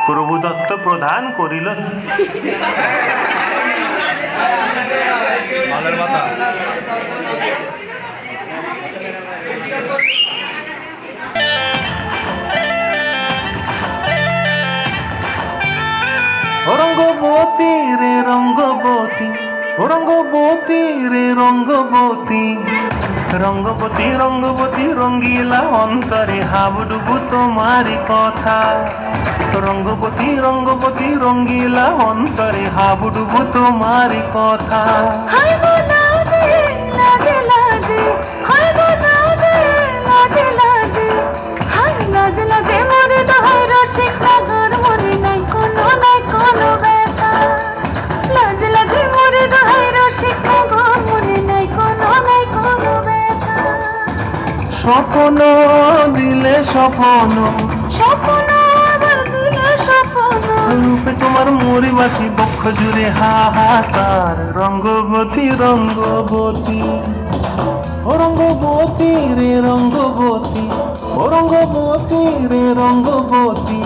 প্রভু দত্ত প্রদান করিল। রঙ্গবতী রে রঙ্গবতী, রঙ্গবতী রে রঙ্গবতী, রঙ্গবতী রঙ্গবতী রঙ্গিলা অন্তরে হাবুডুবু তোমারি কথা। রঙ্গবতী রঙ্গবতী রঙ্গিলা অন্তরে হাবুডুবু তোমারি কথা। হায় গো লাজে লাজে লাজে, হায় গো লাজে লাজে লাজে, হায় লাজে লাজে মরে দোহাই রসিক নগর মনে নাই কোনো ব্যথা। লাজে লাজে মরে দোহাই রসিক নগর মনে নাই কোনো ব্যথা। স্বপ্ন দিলে স্বপ্ন, স্বপ্ন আবার দিলে স্বপ্ন, রূপে তোমার মরি বাসি বক্ষ জুড়ে হাহাকার। রঙ্গবতী রঙ্গবতী, ও রঙ্গবতী রে রঙ্গবতী, ও রঙ্গবতী রে রঙ্গবতী।